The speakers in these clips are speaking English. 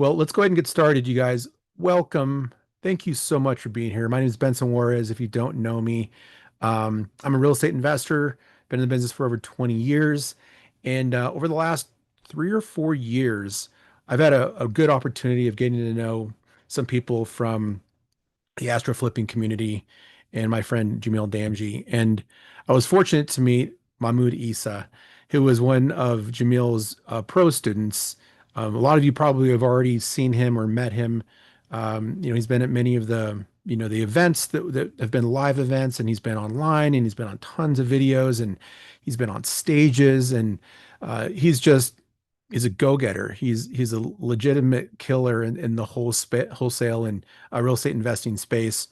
Well, let's go ahead and get started, you guys. Welcome. Thank you so much for being here. My name is Benson Juarez. If you don't know me, I'm a real estate investor, been in the business for over 20 years. And over the last 3 or 4 years, I've had a good opportunity of getting to know some people from the astro flipping community and my friend Jamil Damji. And I was fortunate to meet Mahmoud Issa, who was one of Jamil's pro students. A lot of you probably have already seen him or met him. He's been at many of the events that have been live events, and he's been online, and he's been on tons of videos, and he's been on stages, and he's a go-getter. He's a legitimate killer in the wholesale and real estate investing space,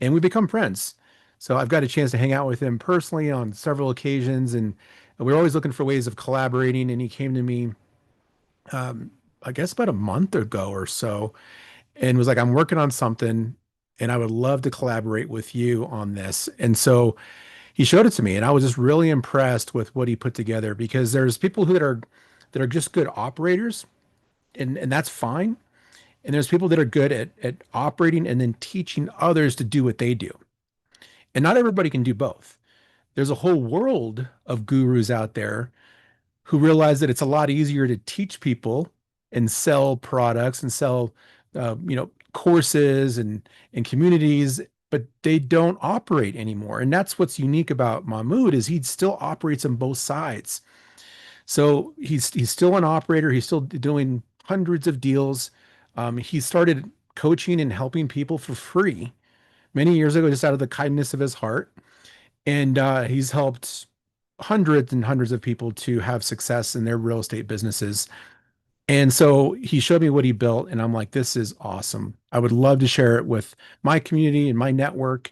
and we become friends. So I've got a chance to hang out with him personally on several occasions, and we're always looking for ways of collaborating. And he came to me, I guess about a month ago or so, and was like, "I'm working on something, and I would love to collaborate with you on this." And so he showed it to me, and I was just really impressed with what he put together because there's people that are just good operators, and that's fine. And there's people that are good at operating and then teaching others to do what they do. And not everybody can do both. There's a whole world of gurus out there who realize that it's a lot easier to teach people and sell products and sell, courses and communities, but they don't operate anymore. And that's what's unique about Mahmoud is he still operates on both sides. So he's still an operator. He's still doing hundreds of deals. He started coaching and helping people for free many years ago, just out of the kindness of his heart. And he's helped hundreds and hundreds of people to have success in their real estate businesses. And so he showed me what he built, and I'm like, this is awesome. I would love to share it with my community and my network.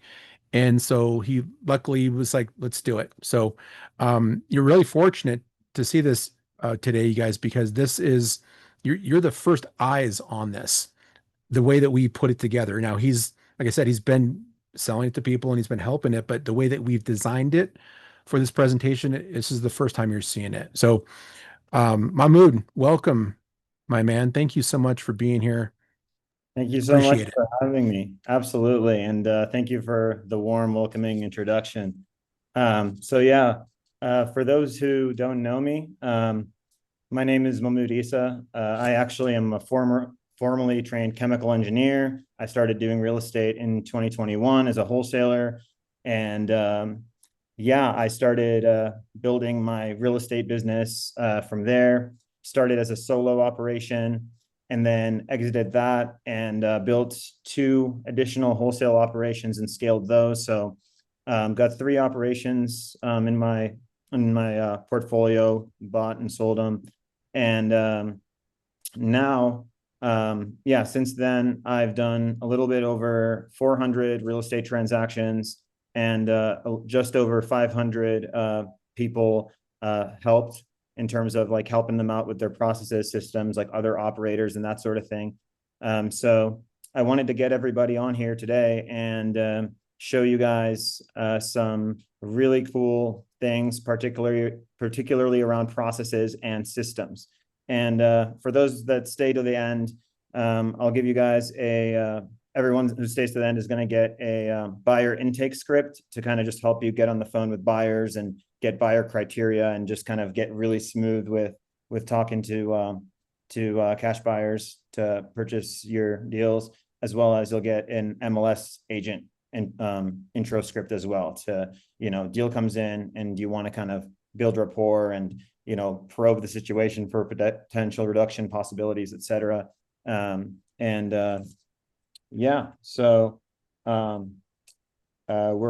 And so he luckily was like, let's do it. So you're really fortunate to see this today, you guys, because this is you're the first eyes on this, the way that we put it together. Now he's like I said, he's been selling it to people and he's been helping it, but the way that we've designed it for this presentation, this is the first time you're seeing it. So Mahmoud, welcome, my man. Thank you so much for being here. Thank you so much Appreciate it. for having me. Absolutely. And thank you for the warm, welcoming introduction. For those who don't know me, my name is Mahmoud Issa. I actually am a formerly trained chemical engineer. I started doing real estate in 2021 as a wholesaler. And I started building my real estate business from there. Started as a solo operation and then exited that and built two additional wholesale operations and scaled those. So got three operations in my portfolio, bought and sold them. And since then, I've done a little bit over 400 real estate transactions and just over 500 people helped in terms of like helping them out with their processes, systems, like other operators and that sort of thing. So I wanted to get everybody on here today and show you guys some really cool things, particularly around processes and systems. And for those that stay to the end, I'll give you guys everyone who stays to the end is going to get a buyer intake script to kind of just help you get on the phone with buyers and get buyer criteria and just kind of get really smooth with talking to cash buyers to purchase your deals, as well as you'll get an MLS agent and intro script as well to, deal comes in and you want to kind of build rapport and, probe the situation for potential reduction possibilities, et cetera. We're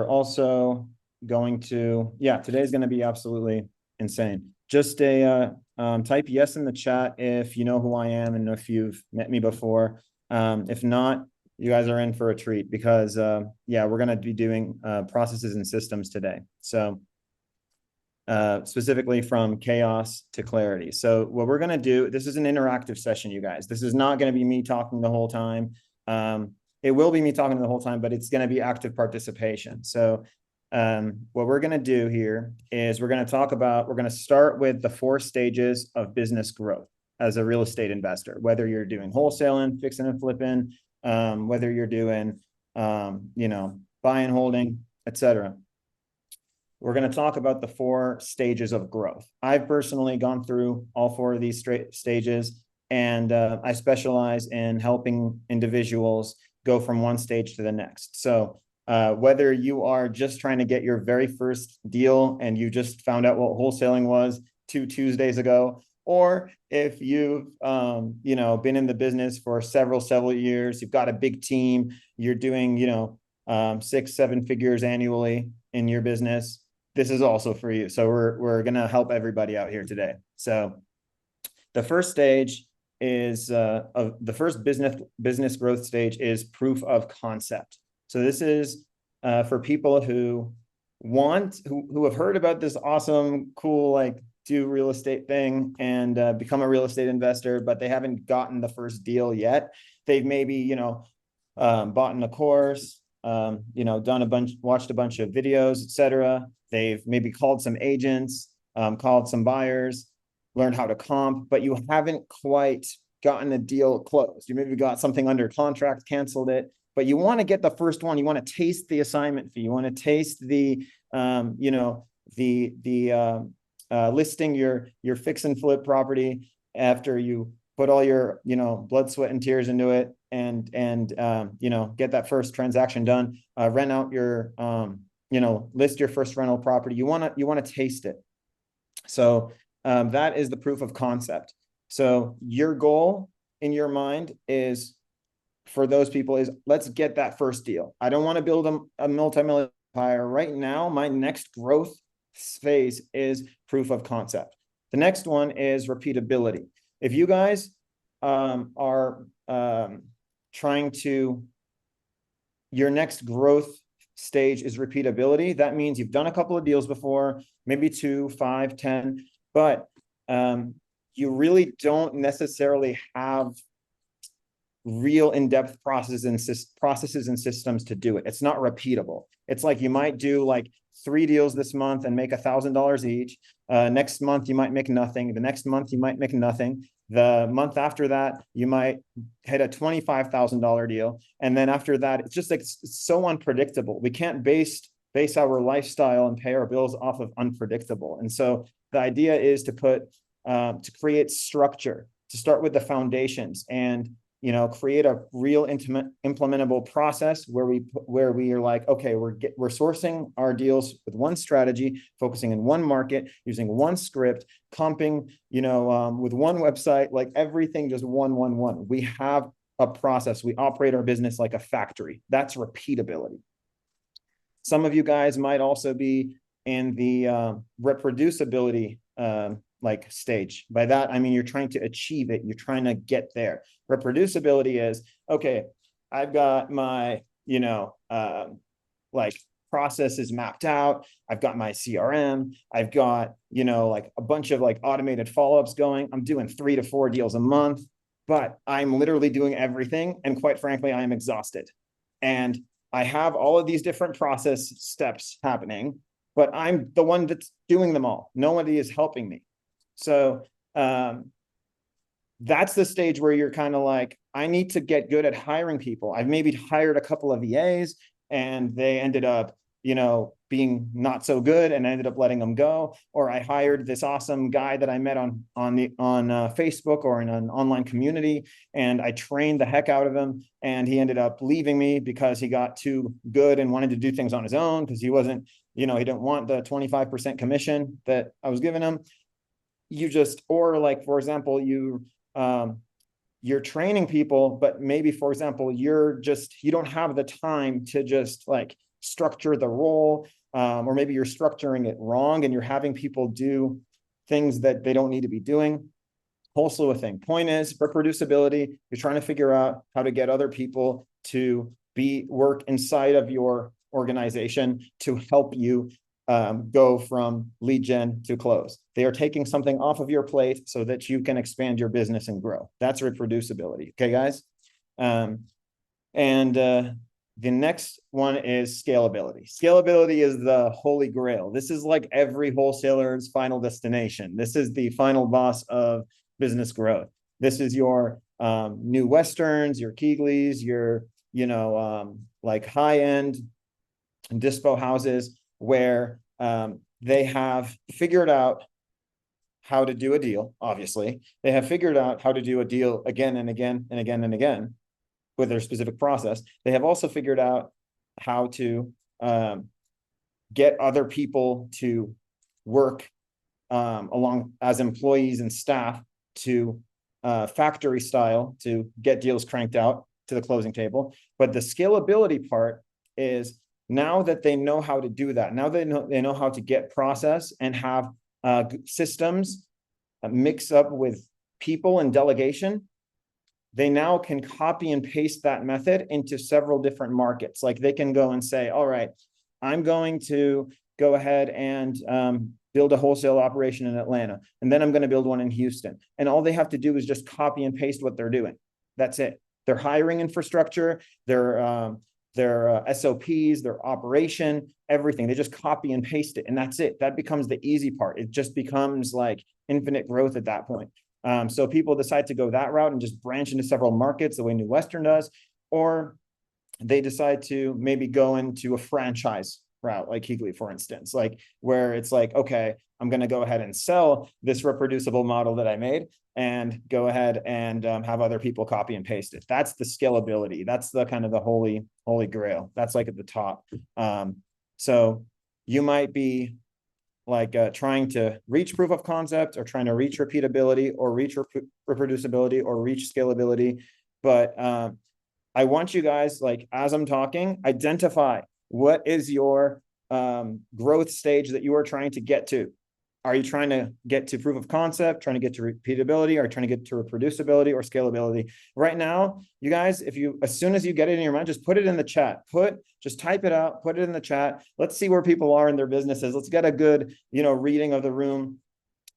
also going to, today's going to be absolutely insane. Just type yes in the chat if you know who I am and if you've met me before. If not, you guys are in for a treat because, we're going to be doing processes and systems today. So specifically from chaos to clarity. So what we're going to do, this is an interactive session, you guys. This is not going to be me talking the whole time. It will be me talking the whole time, but it's going to be active participation. So what we're going to do here is we're going to start with the 4 stages of business growth. as a real estate investor, whether you're doing wholesaling, fixing and flipping, whether you're doing, buy and holding, etc. We're going to talk about the 4 stages of growth. I've personally gone through all 4 of these stages, and I specialize in helping individuals go from one stage to the next. So whether you are just trying to get your very first deal and you just found out what wholesaling was 2 Tuesdays ago, or if you've been in the business for several years, you've got a big team, you're doing 6-7 figures annually in your business, this is also for you. So we're going to help everybody out here today. So the first stage is the first business growth stage is proof of concept. So this is for people who have heard about this awesome, cool, like do real estate thing and become a real estate investor, but they haven't gotten the first deal yet. They've maybe, bought in a course, done watched a bunch of videos, etc. They've maybe called some agents, called some buyers, learned how to comp, but you haven't quite gotten a deal closed. You maybe got something under contract, canceled it, but you want to get the first one. You want to taste the assignment fee. You want to taste the, listing your fix and flip property after you put all your, blood, sweat, and tears into it, and get that first transaction done. Rent out your, list your first rental property. You want to taste it. So that is the proof of concept. So your goal in your mind is, for those people, is let's get that first deal. I don't want to build a multi-million empire right now. My next growth phase is proof of concept. The next one is repeatability. If you guys are trying to, your next growth stage is repeatability. That means you've done a couple of deals before, maybe 2, 5, 10, but you really don't necessarily have real in-depth processes and systems to do it. It's not repeatable. It's like you might do like 3 deals this month and make $1,000 each. Next month, you might make nothing. The next month, you might make nothing. The month after that, you might hit a $25,000 deal. And then after that, it's just like, it's so unpredictable. We can't base our lifestyle and pay our bills off of unpredictable. And so the idea is to create structure, to start with the foundations, and create a real implementable process where we are like, okay, we're sourcing our deals with one strategy, focusing in one market, using one script, comping, with one website, like everything just one. We have a process. We operate our business like a factory. That's repeatability. Some of you guys might also be in the reproducibility stage. By that, I mean, you're trying to achieve it. You're trying to get there. Reproducibility is, okay, I've got my, processes mapped out. I've got my CRM. I've got, a bunch of automated follow-ups going. I'm doing 3 to 4 deals a month, but I'm literally doing everything. And quite frankly, I am exhausted. And I have all of these different process steps happening, but I'm the one that's doing them all. Nobody is helping me. So that's the stage where you're kind of like, I need to get good at hiring people. I've maybe hired a couple of VAs and they ended up, being not so good, and I ended up letting them go. Or I hired this awesome guy that I met on Facebook or in an online community, and I trained the heck out of him, and he ended up leaving me because he got too good and wanted to do things on his own because he wasn't, he didn't want the 25% commission that I was giving him. For example, you're training people, but maybe, for example, you don't have the time to just structure the role, or maybe you're structuring it wrong and you're having people do things that they don't need to be doing. Whole slew of things. Point is, reproducibility, you're trying to figure out how to get other people to work inside of your organization to help you go from lead gen to close. They are taking something off of your plate so that you can expand your business and grow. That's reproducibility. Okay, guys? The next one is scalability. Scalability is the holy grail. This is like every wholesaler's final destination. This is the final boss of business growth. This is your new Westerns, your Keighley's, your, like high-end dispo houses where they have figured out how to do a deal. Obviously, they have figured out how to do a deal again and again and again and again with their specific process. They have also figured out how to get other people to work along as employees and staff to factory style to get deals cranked out to the closing table. But the scalability part is, now that they know how to do that, now they know how to get process and have systems mix up with people and delegation, they now can copy and paste that method into several different markets. Like they can go and say, all right, I'm going to go ahead and build a wholesale operation in Atlanta, and then I'm going to build one in Houston. And all they have to do is just copy and paste what they're doing. That's it. Their hiring infrastructure, their SOPs, their operation, everything. They just copy and paste it, and that's it. That becomes the easy part. It just becomes like infinite growth at that point. So people decide to go that route and just branch into several markets the way New Western does, or they decide to maybe go into a franchise route, like Keighley, for instance, like where it's like, okay, I'm going to go ahead and sell this reproducible model that I made and go ahead and have other people copy and paste it. That's the scalability. That's the kind of the holy grail. That's like at the top. So you might be like trying to reach proof of concept, or trying to reach repeatability, or reach reproducibility, or reach scalability. But I want you guys, like, as I'm talking, identify what is your growth stage that you are trying to get to. Are you trying to get to proof of concept, trying to get to repeatability, or trying to get to reproducibility or scalability? Right now, you guys, as soon as you get it in your mind, just put it in the chat. Just type it out, put it in the chat. Let's see where people are in their businesses. Let's get a good, reading of the room.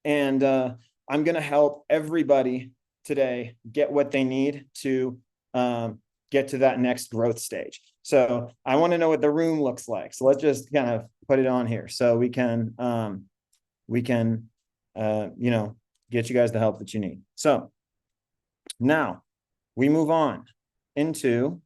And I'm going to help everybody today get what they need to get to that next growth stage. So I want to know what the room looks like. So let's just kind of put it on here so we can get you guys the help that you need. So now we move on into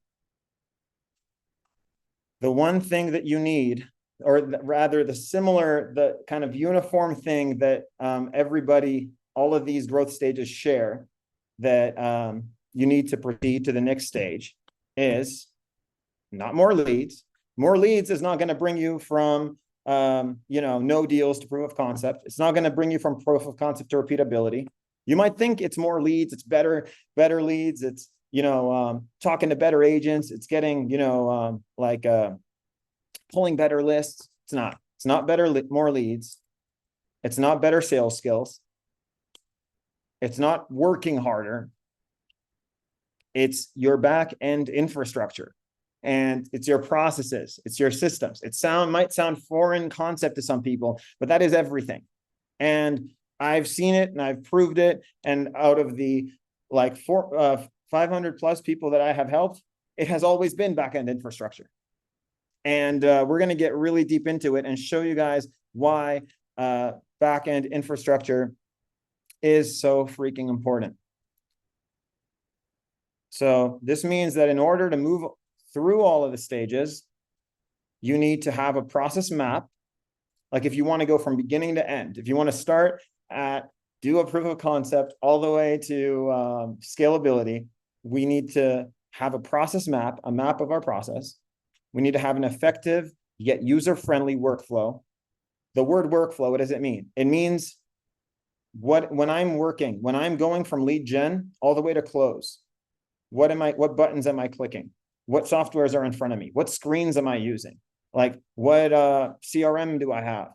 the one thing that you need, or rather the kind of uniform thing that everybody, all of these growth stages share, that you need to proceed to the next stage, is not more leads. More leads is not going to bring you from no deals to proof of concept. It's not going to bring you from proof of concept to repeatability. You might think it's more leads, it's better leads, it's talking to better agents, it's getting pulling better lists. It's not more leads. It's not better sales skills. It's not working harder. It's your back end infrastructure. And it's your processes, it's your systems. Might sound foreign concept to some people, but that is everything. And I've seen it and I've proved it. And out of the 500 plus people that I have helped, it has always been back-end infrastructure. And we're going to get really deep into it and show you guys why back-end infrastructure is so freaking important. So this means that in order to move through all of the stages, you need to have a process map. Like if you want to go from beginning to end, if you want to start do a proof of concept all the way to scalability, we need to have a process map, a map of our process. We need to have an effective yet user-friendly workflow. The word workflow, what does it mean? It means when I'm going from lead gen all the way to close, what buttons am I clicking? What softwares are in front of me? What screens am I using? Like what CRM do I have?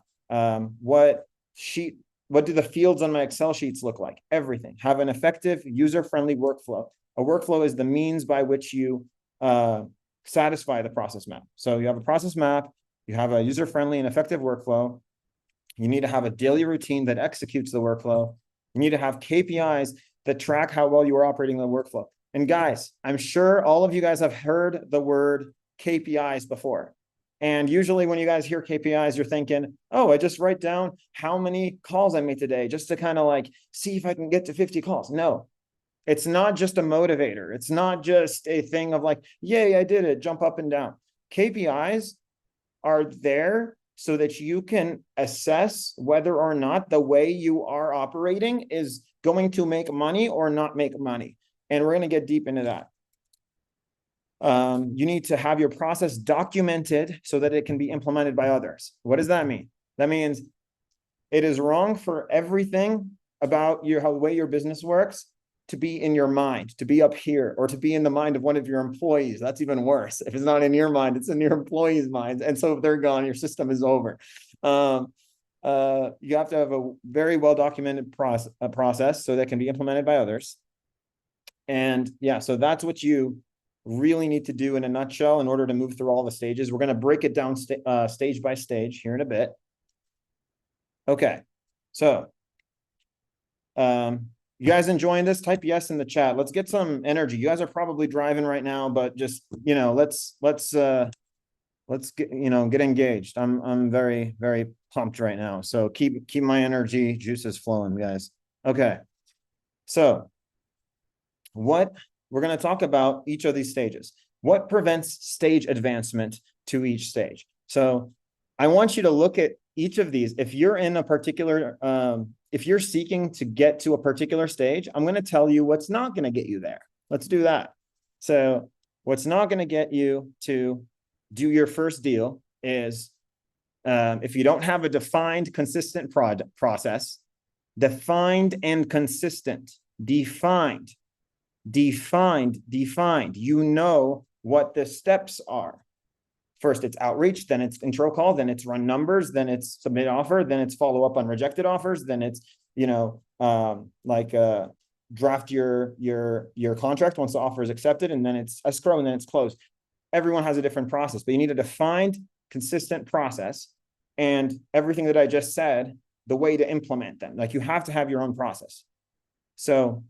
What do the fields on my Excel sheets look like? Everything. Have an effective, user-friendly workflow. A workflow is the means by which you satisfy the process map. So you have a process map, you have a user-friendly and effective workflow. You need to have a daily routine that executes the workflow. You need to have KPIs that track how well you are operating the workflow. And guys, I'm sure all of you guys have heard the word KPIs before. And usually when you guys hear KPIs, you're thinking, oh, I just write down how many calls I made today just to kind of like see if I can get to 50 calls. No, it's not just a motivator. It's not just a thing of like, yay, I did it, jump up and down. KPIs are there so that you can assess whether or not the way you are operating is going to make money or not make money. And we're going to get deep into that. You need to have your process documented so that it can be implemented by others. What does that mean? That means it is wrong for everything about how the way your business works to be in your mind, to be up here, or to be in the mind of one of your employees. That's even worse. If it's not in your mind, it's in your employees' minds. And so if they're gone, your system is over. You have to have a very well-documented process so that can be implemented by others. And yeah, so that's what you really need to do in a nutshell in order to move through all the stages. We're going to break it down stage by stage here in a bit. Okay, so you guys enjoying this? Type yes in the chat. Let's get some energy. You guys are probably driving right now, but just, let's get, get engaged. I'm very, very pumped right now. So keep my energy juices flowing, guys. Okay. So what we're going to talk about each of these stages. What prevents stage advancement to each stage? So I want you to look at each of these. If you're in a particular, if you're seeking to get to a particular stage, I'm going to tell you what's not going to get you there. Let's do that. So what's not going to get you to do your first deal is if you don't have a defined, consistent process, defined and consistent, defined. You know what the steps are. First, it's outreach, then it's intro call, then it's run numbers, then it's submit offer, then it's follow up on rejected offers, then it's, draft your contract once the offer is accepted, and then it's escrow, and then it's closed. Everyone has a different process, but you need a defined, consistent process, and everything that I just said, the way to implement them. Like, you have to have your own process. So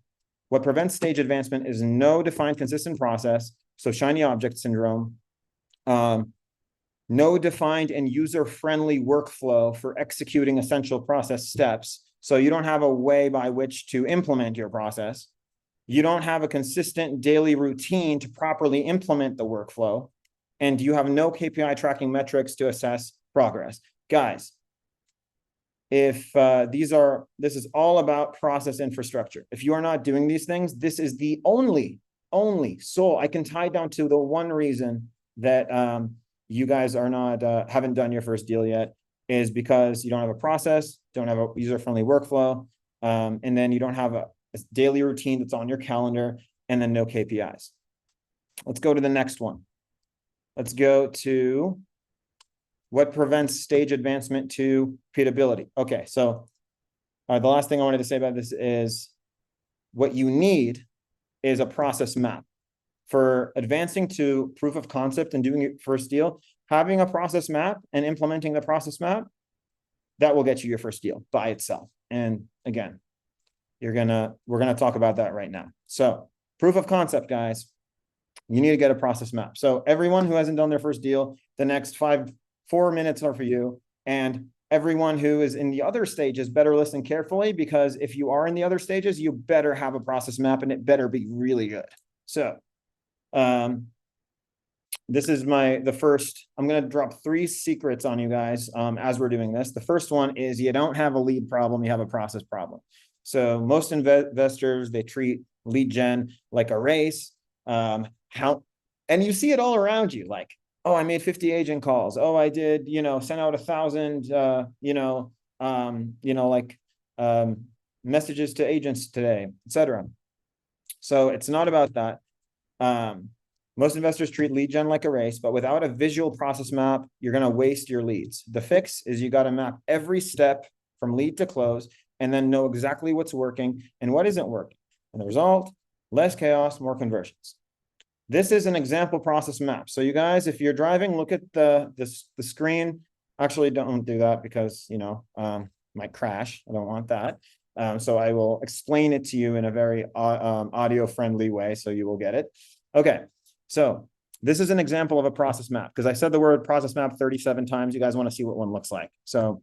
what prevents stage advancement is no defined, consistent process. So shiny object syndrome. No defined and user-friendly workflow for executing essential process steps. So you don't have a way by which to implement your process. You don't have a consistent daily routine to properly implement the workflow. And you have no KPI tracking metrics to assess progress. Guys, if this is all about process infrastructure. If you are not doing these things, this is the only sole I can tie down to the one reason that you guys are not haven't done your first deal yet, is because you don't have a process, don't have a user-friendly workflow, and then you don't have a daily routine that's on your calendar, and then no KPIs. Let's go to the next one. Let's go to what prevents stage advancement to repeatability. Okay, so the last thing I wanted to say about this is what you need is a process map. For advancing to proof of concept and doing your first deal, having a process map and implementing the process map, that will get you your first deal by itself. And again, we're gonna talk about that right now. So proof of concept, guys, you need to get a process map. So everyone who hasn't done their first deal, the next 4 minutes are for you. And everyone who is in the other stages better listen carefully, because if you are in the other stages, you better have a process map and it better be really good. So this is the first. I'm going to drop 3 secrets on you guys as we're doing this. The first one is you don't have a lead problem, you have a process problem. So most investors, they treat lead gen like a race. And you see it all around you, like, oh, I made 50 agent calls. Oh, I did, sent out 1,000, messages to agents today, etc. So it's not about that. Most investors treat lead gen like a race, but without a visual process map, you're going to waste your leads. The fix is you got to map every step from lead to close, and then know exactly what's working and what isn't working. And the result, less chaos, more conversions. This is an example process map. So you guys, if you're driving, look at the screen. Actually, don't do that because, might crash. I don't want that. So I will explain it to you in a very audio-friendly way so you will get it. Okay, so this is an example of a process map, because I said the word process map 37 times. You guys want to see what one looks like. So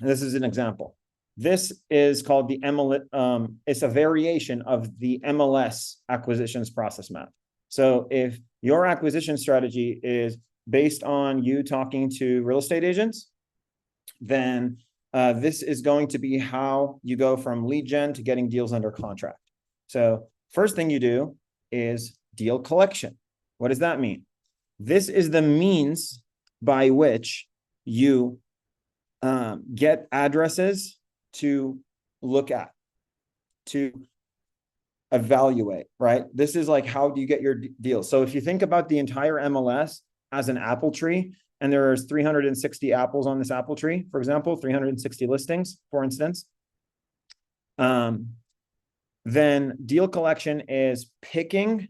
this is an example. This is called the MLS. It's a variation of the MLS acquisitions process map. So if your acquisition strategy is based on you talking to real estate agents, then this is going to be how you go from lead gen to getting deals under contract. So first thing you do is deal collection. What does that mean? This is the means by which you get addresses to look at, to evaluate, right? This is like, how do you get your deals? So if you think about the entire MLS as an apple tree, and there's 360 apples on this apple tree, for example, 360 listings, for instance, then deal collection is picking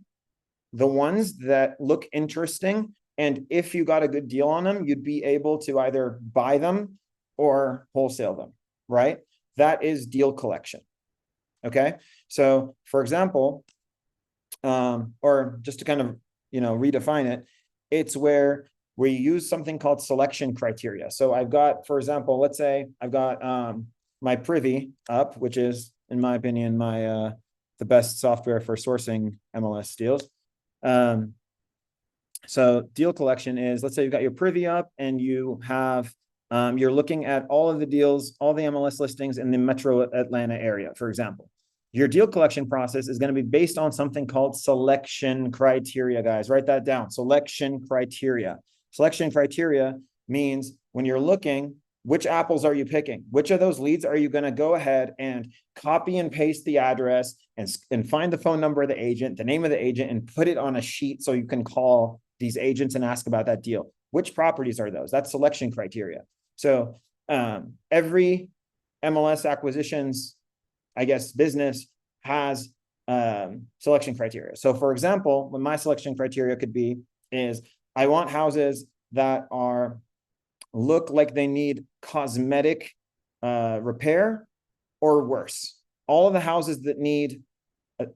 the ones that look interesting. And if you got a good deal on them, you'd be able to either buy them or wholesale them, right? That is deal collection. Okay. So for example, or just to kind of, redefine it, it's where you use something called selection criteria. So I've got, for example, let's say I've got my Privy up, which is, in my opinion, the best software for sourcing MLS deals. So deal collection is, let's say you've got your Privy up and you have, you're looking at all of the deals, all the MLS listings in the metro Atlanta area, for example. Your deal collection process is going to be based on something called selection criteria, guys. Write that down. Selection criteria. Selection criteria means when you're looking, which apples are you picking? Which of those leads are you going to go ahead and copy and paste the address and find the phone number of the agent, the name of the agent, and put it on a sheet so you can call these agents and ask about that deal? Which properties are those? That's selection criteria. So every MLS acquisitions, I guess, business has selection criteria. So for example, what my selection criteria could be is I want houses that look like they need cosmetic repair or worse. All of the houses that need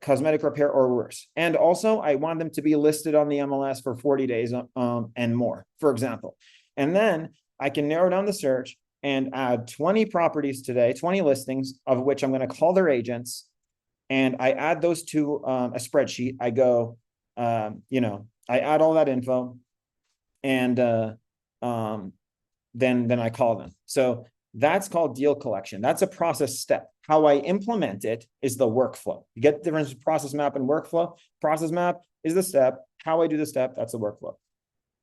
cosmetic repair or worse. And also I want them to be listed on the MLS for 40 days and more, for example. And then I can narrow down the search and add 20 properties today, 20 listings, of which I'm going to call their agents. And I add those to a spreadsheet. I go, I add all that info, and then I call them. So that's called deal collection. That's a process step. How I implement it is the workflow. You get the difference between process map and workflow. Process map is the step. How I do the step, that's the workflow.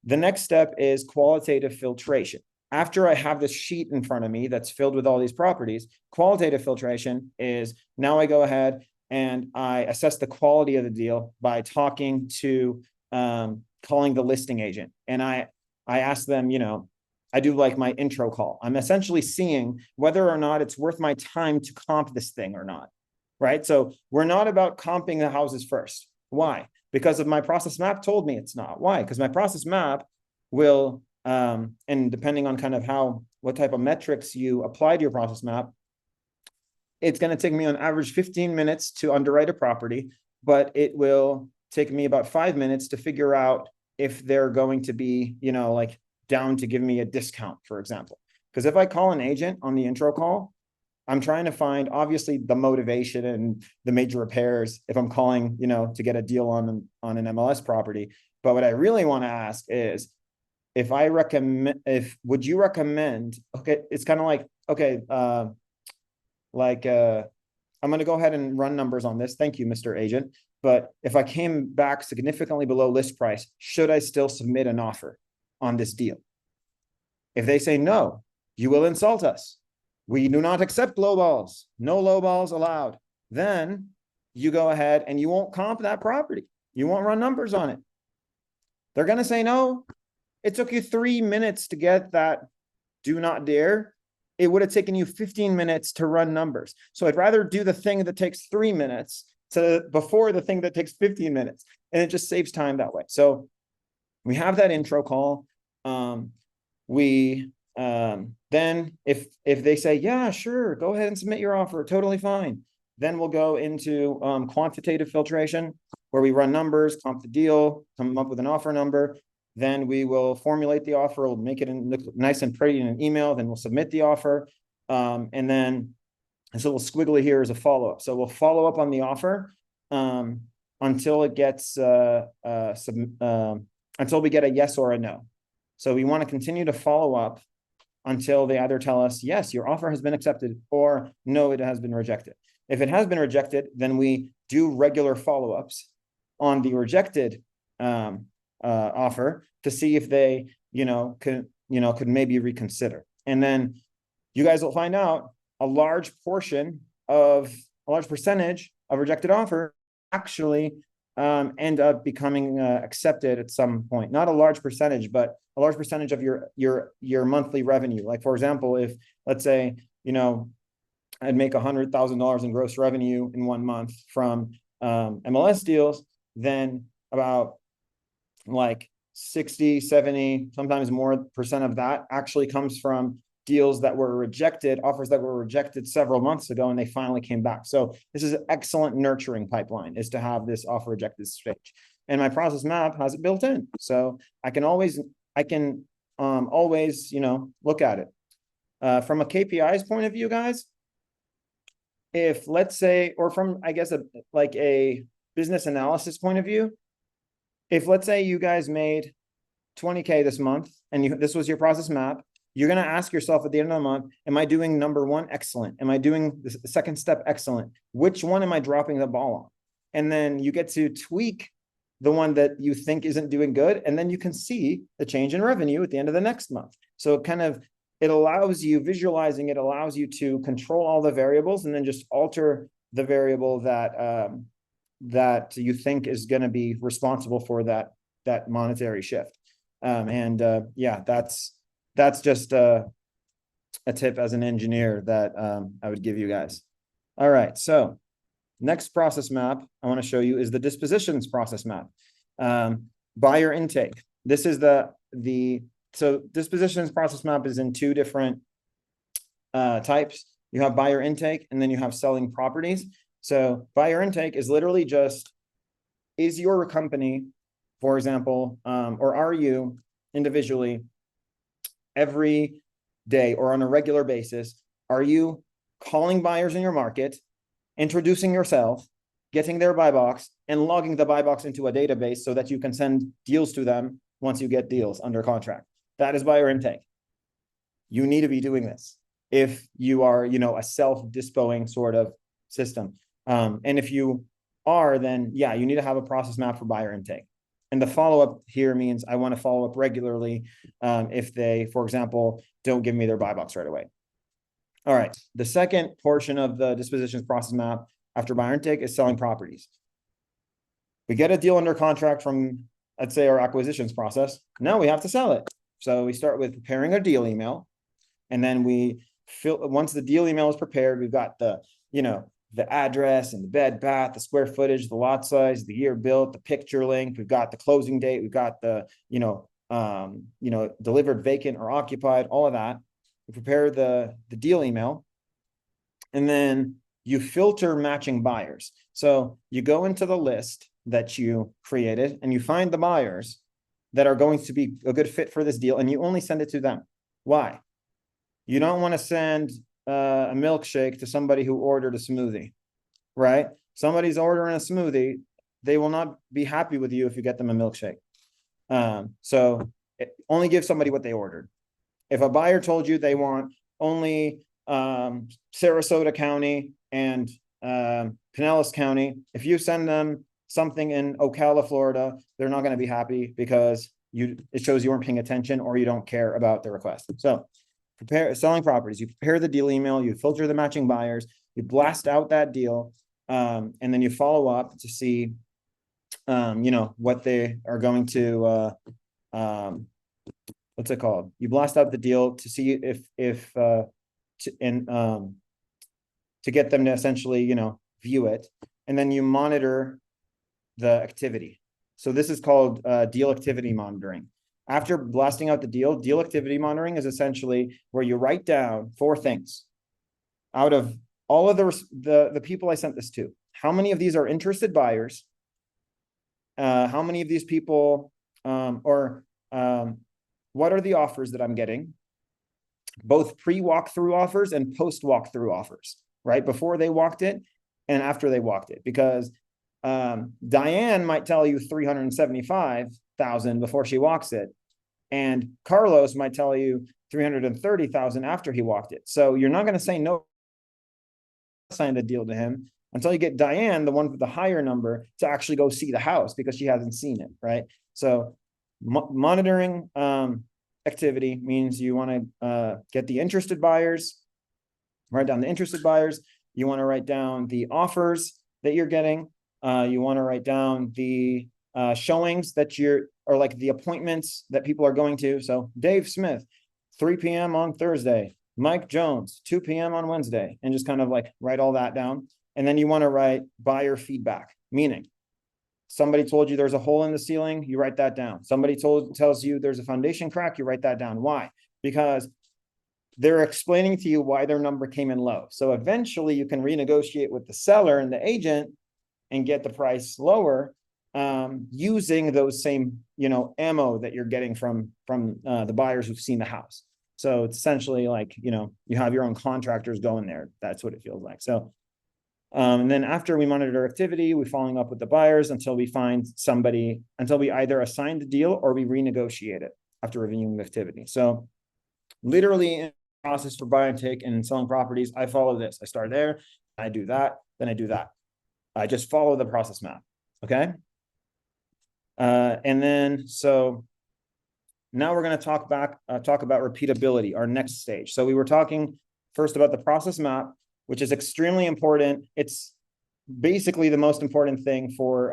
The next step is qualitative filtration. After I have this sheet in front of me that's filled with all these properties, qualitative filtration is now I go ahead and I assess the quality of the deal by talking to, calling the listing agent. And I ask them, I do like my intro call. I'm essentially seeing whether or not it's worth my time to comp this thing or not, right? So we're not about comping the houses first. Why? Because of my process map told me it's not. Why? Because my process map will, and depending on kind of what type of metrics you apply to your process map, it's going to take me on average 15 minutes to underwrite a property, but it will take me about 5 minutes to figure out if they're going to be, like down to give me a discount, for example. Because if I call an agent on the intro call, I'm trying to find obviously the motivation and the major repairs if I'm calling, to get a deal on an MLS property. But what I really want to ask is, would you recommend, okay, it's kind of like, okay, I'm going to go ahead and run numbers on this. Thank you, Mr. Agent. But if I came back significantly below list price, should I still submit an offer on this deal? If they say no, you will insult us. We do not accept lowballs. No lowballs allowed. Then you go ahead and you won't comp that property. You won't run numbers on it. They're going to say no. It took you 3 minutes to get that do not dare. It would have taken you 15 minutes to run numbers. So I'd rather do the thing that takes 3 minutes before the thing that takes 15 minutes. And it just saves time that way. So we have that intro call. Then if they say, yeah, sure, go ahead and submit your offer, totally fine. Then we'll go into quantitative filtration. where we run numbers, comp the deal, come up with an offer number. Then we will formulate the offer. We'll make it look nice and pretty in an email. Then we'll submit the offer. And then, so we'll squiggly here is a follow-up. So we'll follow up on the offer until it gets, until we get a yes or a no. So we want to continue to follow up until they either tell us, yes, your offer has been accepted, or no, it has been rejected. If it has been rejected, then we do regular follow-ups on the rejected offer to see if they, could maybe reconsider. And then you guys will find out a large percentage of rejected offer actually end up becoming accepted at some point. Not a large percentage, but a large percentage of your monthly revenue. Like, for example, if, let's say, I'd make $100,000 in gross revenue in 1 month from MLS deals, then about like 60, 70, sometimes more percent of that actually comes from deals that were rejected, offers that were rejected several months ago, and they finally came back. So this is an excellent nurturing pipeline, is to have this offer rejected stage. And my process map has it built in. So I can always, look at it. From a KPIs point of view, guys, if, let's say, or from, I guess, a business analysis point of view, if, let's say, you guys made 20K this month and this was your process map, you're going to ask yourself at the end of the month, am I doing number one? Excellent. Am I doing the second step? Excellent. Which one am I dropping the ball on? And then you get to tweak the one that you think isn't doing good. And then you can see the change in revenue at the end of the next month. So it allows you, visualizing it allows you to control all the variables and then just alter the variable that you think is going to be responsible for that monetary shift. That's just a tip as an engineer that I would give you guys. All right, so next process map I want to show you is the dispositions process map. Buyer intake. This is so dispositions process map is in 2 different types. You have buyer intake, and then you have selling properties. So buyer intake is literally just, is your company, for example, or are you individually, every day or on a regular basis, are you calling buyers in your market, introducing yourself, getting their buy box, and logging the buy box into a database so that you can send deals to them once you get deals under contract? That is buyer intake. You need to be doing this if you are, a self-dispoing sort of system. And if you are, then yeah, you need to have a process map for buyer intake. And the follow-up here means I want to follow up regularly if they, for example, don't give me their buy box right away. All right. The second portion of the dispositions process map after buyer intake is selling properties. We get a deal under contract from, let's say, our acquisitions process. Now we have to sell it. So we start with preparing a deal email. And then once the deal email is prepared, we've got the address and the bed, bath, the square footage, the lot size, the year built, the picture link. We've got the closing date. We've got the, delivered, vacant, or occupied, all of that. We prepare the deal email, and then you filter matching buyers. So you go into the list that you created and you find the buyers that are going to be a good fit for this deal, and you only send it to them. Why? You don't want to send a milkshake to somebody who ordered a smoothie, right? Somebody's ordering a smoothie, they will not be happy with you if you get them a milkshake. So only give somebody what they ordered. If a buyer told you they want only Sarasota County and Pinellas County, if you send them something in Ocala, Florida, they're not going to be happy because it shows you weren't paying attention or you don't care about the request. So selling properties, you prepare the deal email, you filter the matching buyers, you blast out that deal, and then you follow up to see, what they are going to, what's it called? You blast out the deal to see to get them to essentially, view it, and then you monitor the activity. So this is called deal activity monitoring. After blasting out the deal activity monitoring is essentially where you write down 4 things. Out of all of the people I sent this to, how many of these are interested buyers? how many of these people, what are the offers that I'm getting? Both pre-walkthrough offers and post-walkthrough offers, right? Before they walked it and after they walked it. Because Diane might tell you 375,000 before she walks it, and Carlos might tell you 330,000 after he walked it. So you're not going to say no, sign the deal to him until you get Diane, the one with the higher number, to actually go see the house because she hasn't seen it, right? So monitoring activity means you want to get the interested buyers, write down the interested buyers. You want to write down the offers that you're getting. You want to write down the showings that or like the appointments that people are going to. So Dave Smith, 3 p.m. on Thursday, Mike Jones, 2 p.m. on Wednesday, and just kind of like write all that down. And then you want to write buyer feedback, meaning somebody told you there's a hole in the ceiling, you write that down. Somebody tells you there's a foundation crack, you write that down. Why? Because they're explaining to you why their number came in low. So eventually you can renegotiate with the seller and the agent and get the price lower using those same, ammo that you're getting from the buyers who've seen the house. So it's essentially like, you have your own contractors going there. That's what it feels like. So, and then after we monitor activity, we're following up with the buyers until we find somebody, until we either assign the deal or we renegotiate it after reviewing the activity. So literally in the process for buy and take and selling properties, I follow this. I start there, I do that, then I do that. I just follow the process map. Okay. And then, so now we're going to talk about repeatability, our next stage. So we were talking first about the process map, which is extremely important. It's basically the most important thing for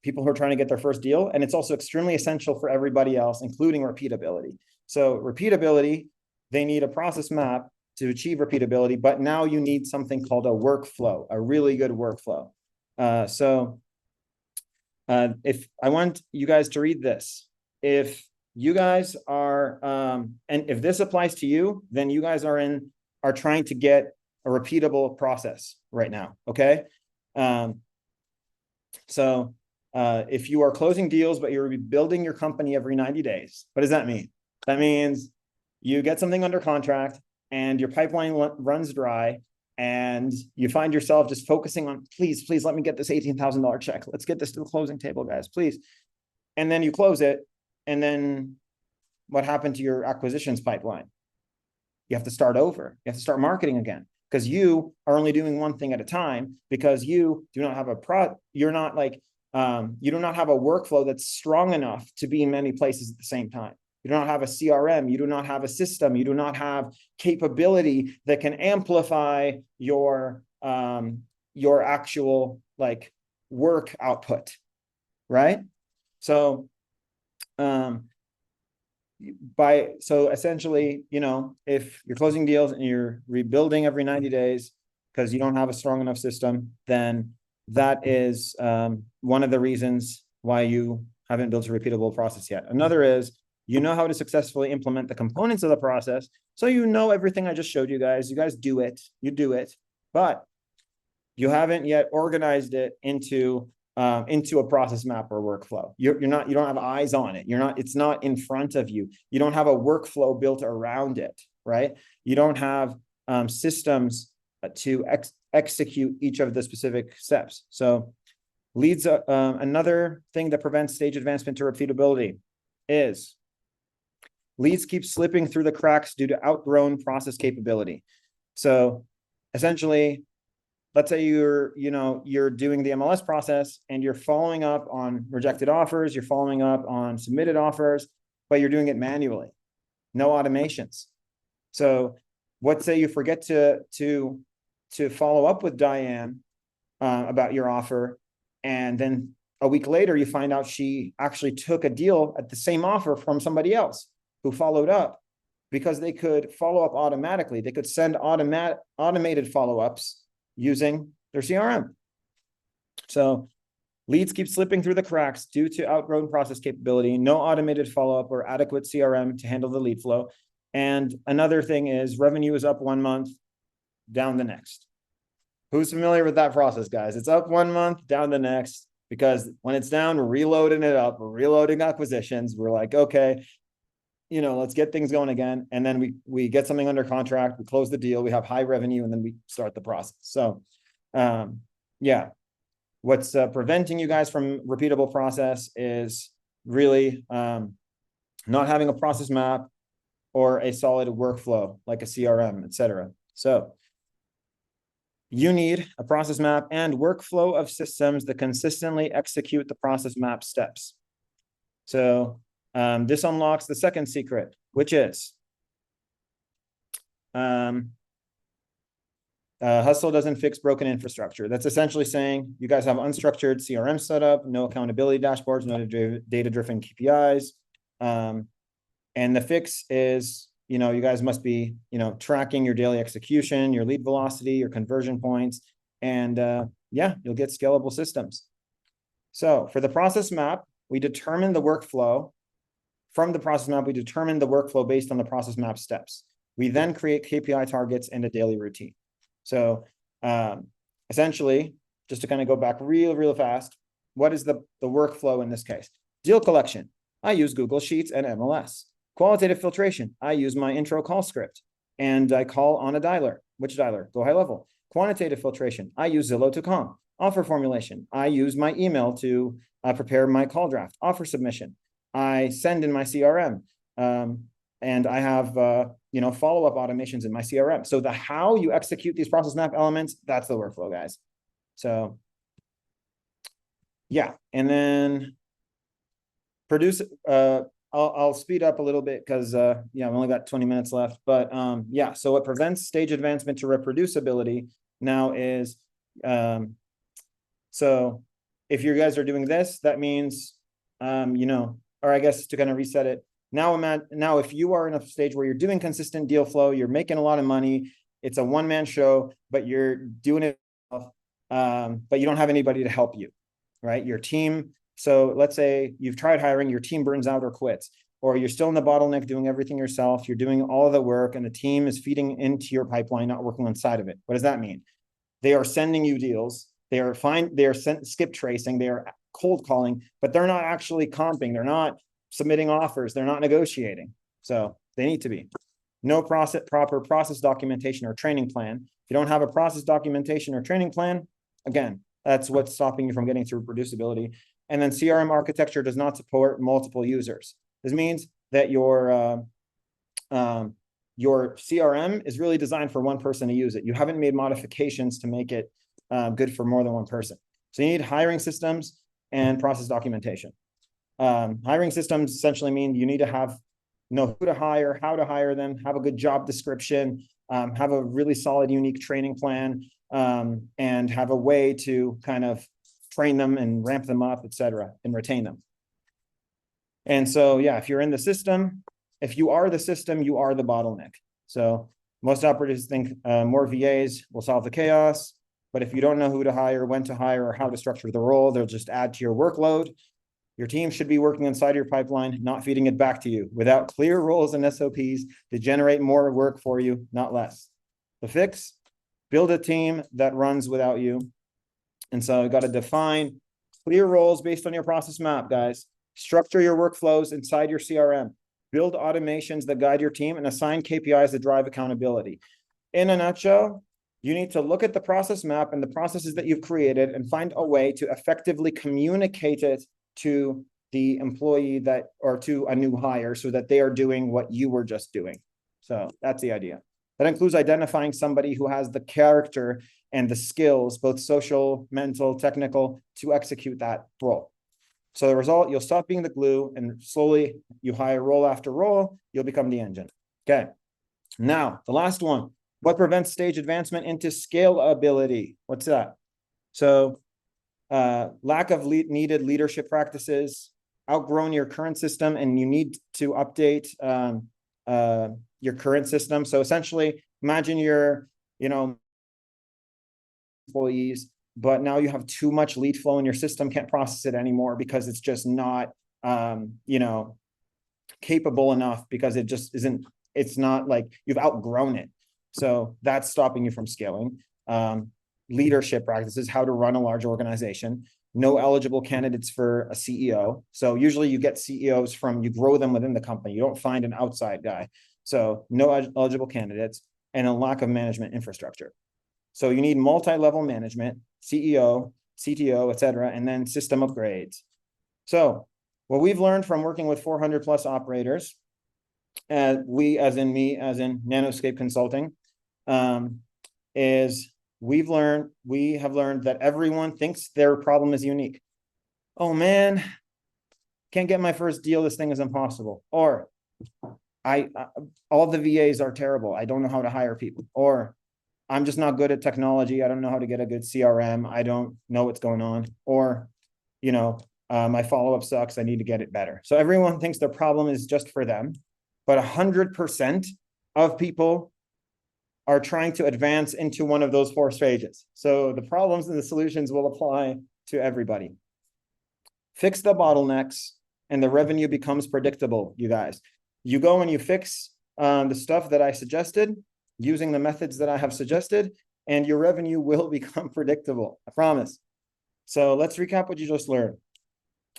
people who are trying to get their first deal. And it's also extremely essential for everybody else, including repeatability. So repeatability, they need a process map to achieve repeatability, but now you need something called a workflow, a really good workflow. If I want you guys to read this, if you guys are, and if this applies to you, then you guys are trying to get a repeatable process right now. Okay. If you are closing deals, but you're rebuilding your company every 90 days, what does that mean? That means you get something under contract and your pipeline runs dry and you find yourself just focusing on, please, let me get this $18,000 check. Let's get this to the closing table, guys, please. And then you close it. And then what happened to your acquisitions pipeline? You have to start over. You have to start marketing again because you are only doing one thing at a time because you do not have you do not have a workflow that's strong enough to be in many places at the same time. You do not have a CRM. You do not have a system. You do not have capability that can amplify your actual work output, right? So, essentially, if you're closing deals and you're rebuilding every 90 days because you don't have a strong enough system, then that is one of the reasons why you haven't built a repeatable process yet. Another is you know how to successfully implement the components of the process. So you know everything I just showed you guys. You guys do it. You do it. But you haven't yet organized it into a process map or workflow. You don't have eyes on it. It's not in front of you. You don't have a workflow built around it, right? You don't have systems to execute each of the specific steps. So leads another thing that prevents stage advancement to repeatability is leads keep slipping through the cracks due to outgrown process capability. So essentially, let's say you're doing the MLS process and you're following up on rejected offers, you're following up on submitted offers, but you're doing it manually, no automations. So let's say you forget to follow up with Diane about your offer, and then a week later you find out she actually took a deal at the same offer from somebody else who followed up because they could follow up automatically. They could send automated follow-ups using their CRM. So leads keep slipping through the cracks due to outgrown process capability, no automated follow-up or adequate CRM to handle the lead flow. And another thing is revenue is up 1 month, down the next. Who's familiar with that process, guys? It's up 1 month, down the next, because when it's down, we're reloading it up, we're reloading acquisitions. We're like, okay, let's get things going again. And then we get something under contract, we close the deal, we have high revenue, and then we start the process. So, yeah, what's preventing you guys from repeatable process is really not having a process map or a solid workflow like a CRM, etc. So you need a process map and workflow of systems that consistently execute the process map steps. So this unlocks the second secret, which is hustle doesn't fix broken infrastructure. That's essentially saying you guys have unstructured CRM setup, no accountability dashboards, no data-driven KPIs. And the fix is, you guys must be, tracking your daily execution, your lead velocity, your conversion points, and yeah, you'll get scalable systems. So for the process map, we determine the workflow. From the process map, we determine the workflow based on the process map steps. We then create KPI targets and a daily routine. So essentially, just to kind of go back real fast, what is the workflow in this case? Deal collection, I use Google Sheets and MLS. Qualitative filtration, I use my intro call script and I call on a dialer. Which dialer? Go high level. Quantitative filtration, I use Zillow to Calm. Offer formulation, I use my email to prepare my call draft. Offer submission, I send in my CRM. And I have follow-up automations in my CRM. So the how you execute these process map elements, that's the workflow, guys. So yeah, and then produce. I'll speed up a little bit because yeah, I've only got 20 minutes left. But yeah, so what prevents stage advancement to reproducibility now is so if you guys are doing this, that means or I guess to kind of reset it. Now, if you are in a stage where you're doing consistent deal flow, you're making a lot of money, it's a one-man show, but you're doing it, but you don't have anybody to help you, right? Your team. So let's say you've tried hiring, your team burns out or quits, or you're still in the bottleneck doing everything yourself. You're doing all of the work and the team is feeding into your pipeline, not working inside of it. What does that mean? They are sending you deals. They are skip tracing. They are cold calling, but they're not actually comping. They're not submitting offers. They're not negotiating. So they need to be. No proper process documentation or training plan. If you don't have a process documentation or training plan, again, that's what's stopping you from getting to reproducibility. And then CRM architecture does not support multiple users. This means that your CRM is really designed for one person to use it. You haven't made modifications to make it good for more than one person. So you need hiring systems and process documentation. Hiring systems essentially mean you need to know who to hire, how to hire them, have a good job description, have a really solid, unique training plan, and have a way to kind of train them and ramp them up, et cetera, and retain them. And so, yeah, if you're in the system, if you are the system, you are the bottleneck. So most operators think more VAs will solve the chaos. But if you don't know who to hire, when to hire, or how to structure the role, they'll just add to your workload. Your team should be working inside your pipeline, not feeding it back to you. Without clear roles and SOPs to generate more work for you, not less. The fix, build a team that runs without you. And so you got to define clear roles based on your process map, guys. Structure your workflows inside your CRM. Build automations that guide your team and assign KPIs that drive accountability. In a nutshell, you need to look at the process map and the processes that you've created and find a way to effectively communicate it to the employee or to a new hire so that they are doing what you were just doing. So that's the idea. That includes identifying somebody who has the character and the skills, both social, mental, technical, to execute that role. So the result, you'll stop being the glue and slowly you hire role after role, you'll become the engine. Okay. Now, the last one, what prevents stage advancement into scalability? What's that? So lack of needed leadership practices, outgrown your current system, and you need to update your current system. So essentially, imagine you're, employees, but now you have too much lead flow in your system, can't process it anymore because it's just not, capable enough because it just isn't, it's not like you've outgrown it. So that's stopping you from scaling. Leadership practices, how to run a large organization. no eligible candidates for a CEO. So usually you get CEOs you grow them within the company. You don't find an outside guy. So no eligible candidates and a lack of management infrastructure. So you need multi-level management, CEO, CTO, et cetera, and then system upgrades. So what we've learned from working with 400 plus operators, we, as in me, as in Nanoscape Consulting, is we have learned that everyone thinks their problem is unique. Oh man, can't get my first deal. This thing is impossible. Or all the VAs are terrible. I don't know how to hire people. Or I'm just not good at technology. I don't know how to get a good CRM. I don't know what's going on. Or, my follow-up sucks. I need to get it better. So everyone thinks their problem is just for them, but 100% of people are trying to advance into one of those four stages. So the problems and the solutions will apply to everybody. Fix the bottlenecks and the revenue becomes predictable, you guys. You go and you fix the stuff that I suggested using the methods that I have suggested, and your revenue will become predictable, I promise. So let's recap what you just learned.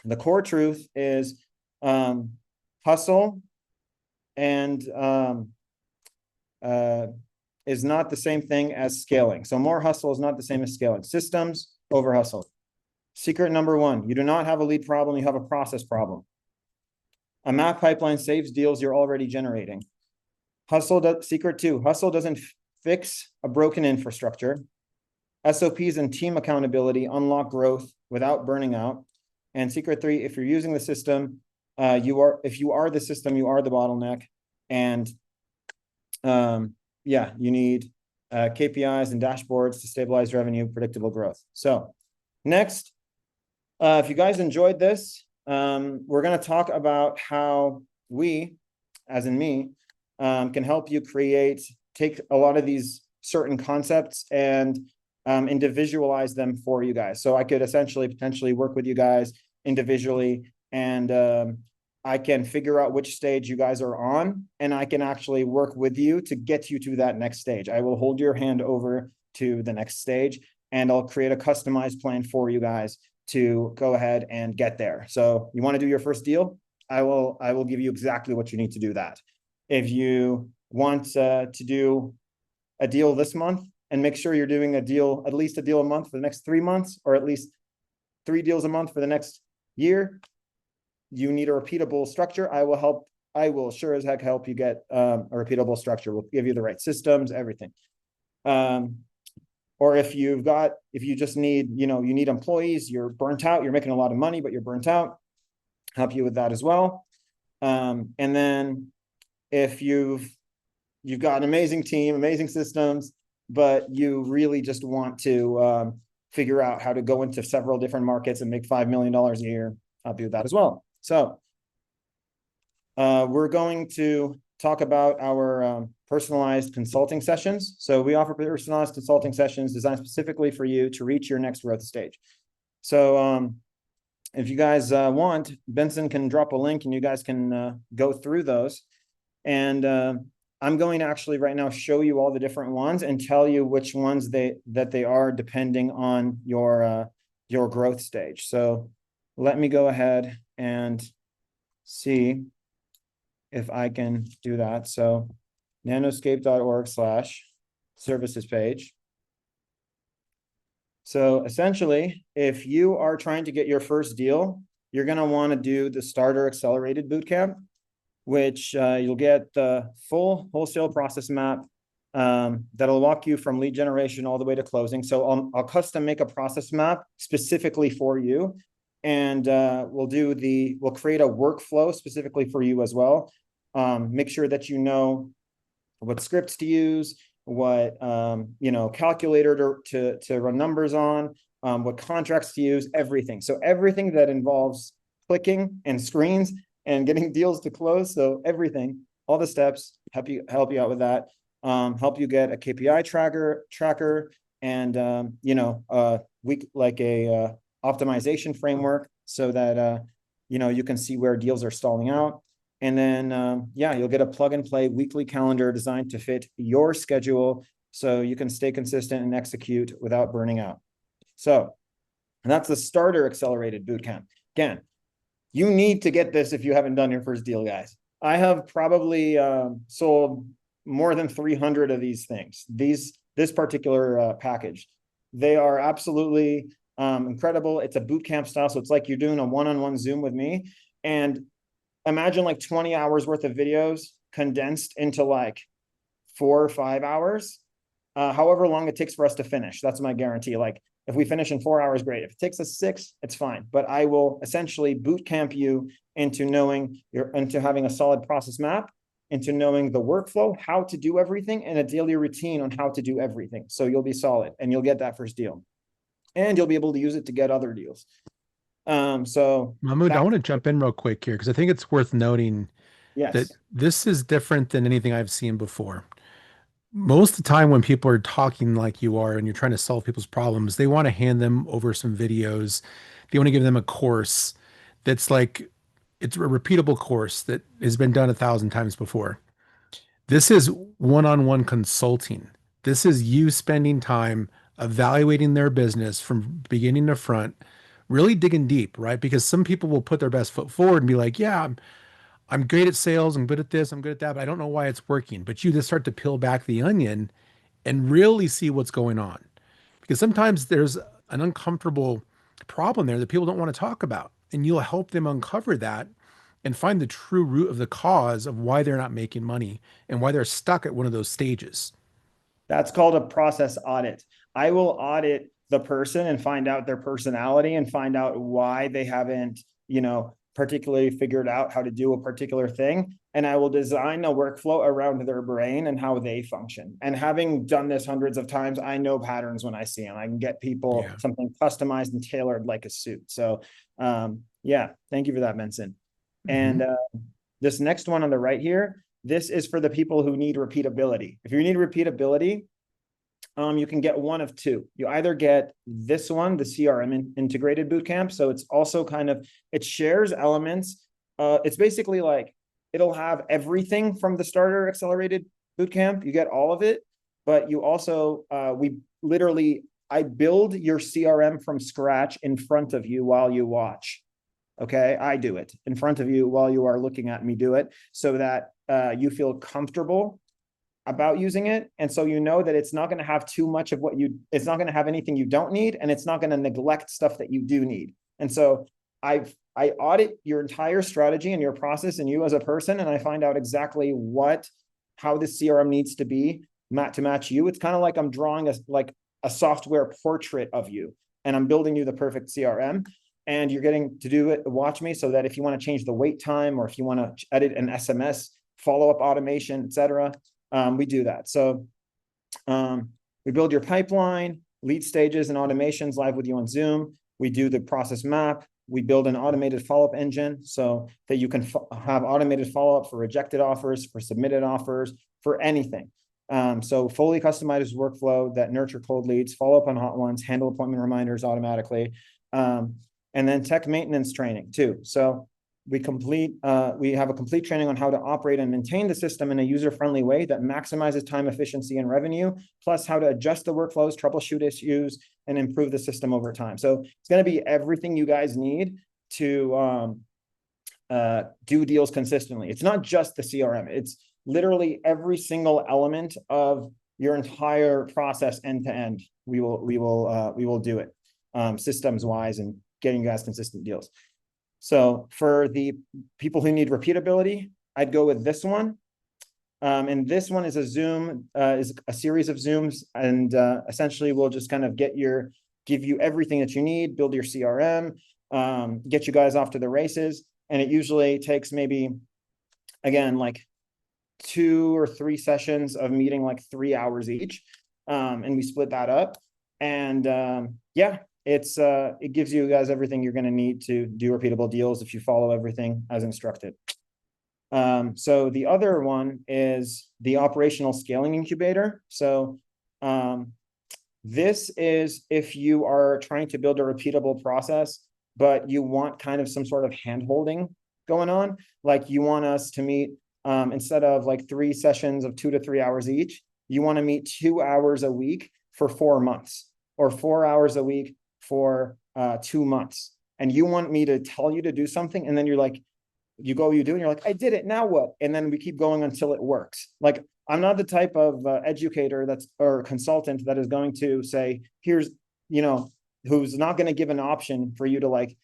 The core truth is hustle and is not the same thing as scaling. So more hustle is not the same as scaling. Systems over hustle. Secret number one, you do not have a lead problem, you have a process problem. A map pipeline saves deals you're already generating. Secret two, hustle doesn't fix a broken infrastructure. SOPs and team accountability unlock growth without burning out. And secret three, if you're using the system, if you are the system, you are the bottleneck. And you need KPIs and dashboards to stabilize revenue, predictable growth. So next, if you guys enjoyed this, we're going to talk about how we, as in me, can help you take a lot of these certain concepts and individualize them for you guys. So I could potentially work with you guys individually, and I can figure out which stage you guys are on, and I can actually work with you to get you to that next stage. I will hold your hand over to the next stage, and I'll create a customized plan for you guys to go ahead and get there. So you want to do your first deal? I will give you exactly what you need to do that. If you want to do a deal this month, and make sure you're doing at least a deal a month for the next 3 months, or at least 3 deals a month for the next year, you need a repeatable structure. I will sure as heck help you get a repeatable structure. We'll give you the right systems, everything. Or if you just need, you need employees, you're burnt out, you're making a lot of money, but you're burnt out, help you with that as well. And then if you've got an amazing team, amazing systems, but you really just want to figure out how to go into several different markets and make $5 million a year, help you with that as well. So we're going to talk about our personalized consulting sessions. So we offer personalized consulting sessions designed specifically for you to reach your next growth stage. So if you guys want, Benson can drop a link and you guys can go through those. And I'm going to actually right now show you all the different ones and tell you which ones that they are depending on your growth stage. So let me go ahead and see if I can do that. So nanoscape.org/services page. So essentially, if you are trying to get your first deal, you're going to want to do the Starter Accelerated Bootcamp, which you'll get the full wholesale process map that'll walk you from lead generation all the way to closing. So I'll custom make a process map specifically for you, and we'll create a workflow specifically for you as well. Make sure that you know what scripts to use, what calculator to run numbers on, what contracts to use, everything. So everything that involves clicking and screens and getting deals to close. So everything, all the steps, help you out with that. Help you get a KPI tracker and optimization framework so that you can see where deals are stalling out. And then you'll get a plug and play weekly calendar designed to fit your schedule so you can stay consistent and execute without burning out. So And that's the starter accelerated bootcamp. Again, you need to get this if you haven't done your first deal, guys. I have probably sold more than 300 of these things. This particular package, they are absolutely incredible. It's a boot camp style, so it's like you're doing a one-on-one Zoom with me. And imagine like 20 hours worth of videos condensed into like 4 or 5 hours. However long it takes for us to finish, that's my guarantee. Like if we finish in 4 hours, great. If it takes us 6, it's fine. But I will essentially boot camp you into into having a solid process map, into knowing the workflow, how to do everything, and a daily routine on how to do everything. So you'll be solid and you'll get that first deal. And you'll be able to use it to get other deals. So Mahmoud, I back, want to jump in real quick here because I think it's worth noting that yes, this is different than anything I've seen before. Most of the time when people are talking like you are and you're trying to solve people's problems, they want to hand them over some videos. They want to give them a course that's like it's a repeatable course that has been done 1,000 times before. This is one-on-one consulting. This is you spending time evaluating their business from beginning to front, really digging deep, right? Because some people will put their best foot forward and be like, yeah, I'm great at sales, I'm good at this, I'm good at that, but I don't know why it's working. But you just start to peel back the onion and really see what's going on. Because sometimes there's an uncomfortable problem there that people don't want to talk about. And you'll help them uncover that and find the true root of the cause of why they're not making money and why they're stuck at one of those stages. that's called a process audit. I will audit the person and find out their personality and find out why they haven't, particularly figured out how to do a particular thing. And I will design a workflow around their brain and how they function. And having done this hundreds of times, I know patterns when I see them. I can get people Yeah. something customized and tailored like a suit. So, yeah, thank you for that, Benson. Mhm. And this next one on the right here, this is for the people who need repeatability. If you need repeatability, you can get one of two. You either get this one, the CRM integrated bootcamp. So it's also it shares elements. It's basically like it'll have everything from the starter accelerated bootcamp. You get all of it, but you also, I build your CRM from scratch in front of you while you watch. Okay, I do it in front of you while you are looking at me do it so that you feel comfortable about using it. And so you know that it's not going to have too much of it's not going to have anything you don't need, and it's not going to neglect stuff that you do need. And so I audit your entire strategy and your process and you as a person, and I find out exactly how this CRM needs to be to match you. It's kind of like I'm drawing a software portrait of you, and I'm building you the perfect CRM. And you're getting to watch me so that if you want to change the wait time or if you want to edit an SMS, follow-up automation, etc., we do that. So we build your pipeline, lead stages and automations live with you on Zoom. We do the process map. We build an automated follow-up engine so that you can have automated follow-up for rejected offers, for submitted offers, for anything. So fully customized workflow that nurture cold leads, follow up on hot ones, handle appointment reminders automatically. And then tech maintenance training too. So we have a complete training on how to operate and maintain the system in a user-friendly way that maximizes time efficiency and revenue, plus how to adjust the workflows, troubleshoot issues, and improve the system over time. So it's going to be everything you guys need to do deals consistently. It's not just the CRM. It's literally every single element of your entire process end to end. We will do it systems wise and getting you guys consistent deals. So for the people who need repeatability, I'd go with this one. And this one is is a series of Zooms, and essentially we'll just kind of give you everything that you need, build your CRM, get you guys off to the races. And it usually takes maybe, again, like 2 or 3 sessions of meeting, like 3 hours each. And we split that up. And yeah, it gives you guys everything you're going to need to do repeatable deals if you follow everything as instructed. So the other one is the operational scaling incubator. So this is if you are trying to build a repeatable process, but you want kind of some sort of hand-holding going on. Like you want us to meet, instead of like 3 sessions of 2 to 3 hours each, you want to meet 2 hours a week for 4 months, or 4 hours a week for 2 months, and you want me to tell you to do something, and then you're like, you go, you do, and you're like, I did it, now what? And then we keep going until it works. Like, I'm not the type of educator or consultant that is going to say, here's, who's not going to give an option for you to, like,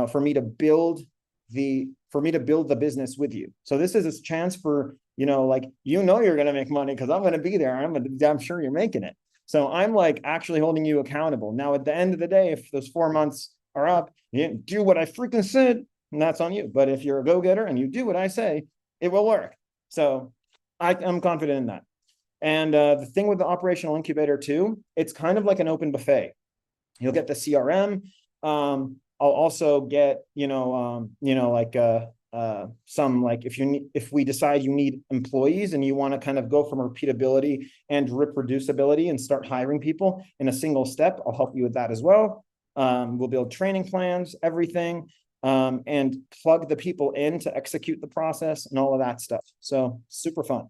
for me to build the business with you. So this is a chance for, like, you're going to make money because I'm going to be there. I'm sure you're making it. So I'm like actually holding you accountable. Now, at the end of the day, if those 4 months are up, you didn't do what I freaking said, and that's on you. But if you're a go-getter and you do what I say, it will work. So I'm confident in that. And the thing with the operational incubator too, it's kind of like an open buffet. You'll get the CRM. I'll also get, some, like, if we decide you need employees and you want to kind of go from repeatability and reproducibility and start hiring people in a single step, I'll help you with that as well. We'll build training plans, everything, and plug the people in to execute the process and all of that stuff. So super fun.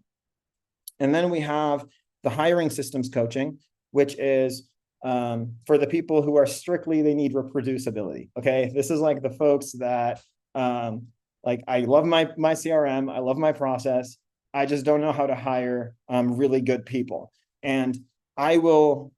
And then we have the hiring systems coaching, which is for the people who are strictly, they need reproducibility. Okay. This is like the folks that, like, I love my CRM. I love my process. I just don't know how to hire really good people. And I will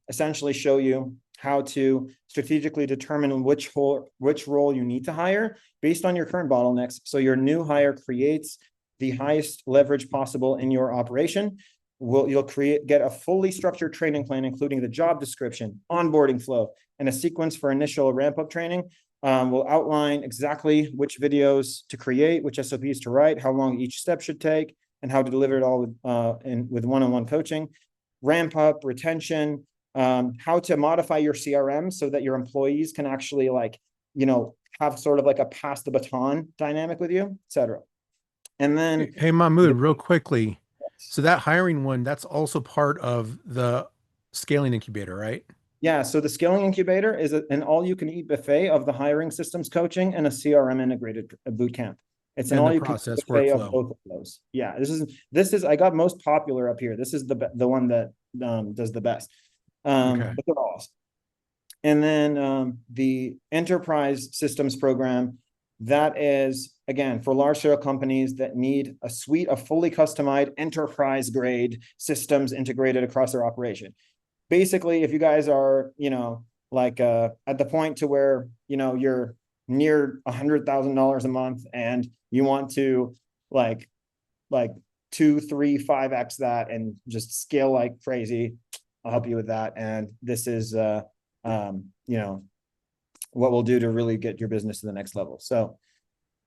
essentially show you how to strategically determine which role you need to hire based on your current bottlenecks. So your new hire creates the highest leverage possible in your operation. You'll get a fully structured training plan, including the job description, onboarding flow, and a sequence for initial ramp-up training. We'll outline exactly which videos to create, which SOPs to write, how long each step should take, and how to deliver it all with one-on-one coaching. Ramp up, retention, how to modify your CRM so that your employees can actually, like, have sort of like a pass the baton dynamic with you, etc. And then, Hey, Mahmoud, real quickly. So that hiring one, that's also part of the scaling incubator, right? yeah, so the scaling incubator is an all-you-can-eat buffet of the hiring systems coaching and a CRM integrated boot camp. It's an And the all-you-can-eat process buffet of workflow. both of those. Yeah, this is I got most popular up here. This is the one that does the best. Okay. But they're all awesome. And then the enterprise systems program, that is, again, for large scale companies that need a suite of fully customized enterprise grade systems integrated across their operation. Basically, if you guys are, like at the point to where, you're near $100,000 a month and you want to like 2, 3, 5x that and just scale like crazy, I'll help you with that. And this is, what we'll do to really get your business to the next level. So,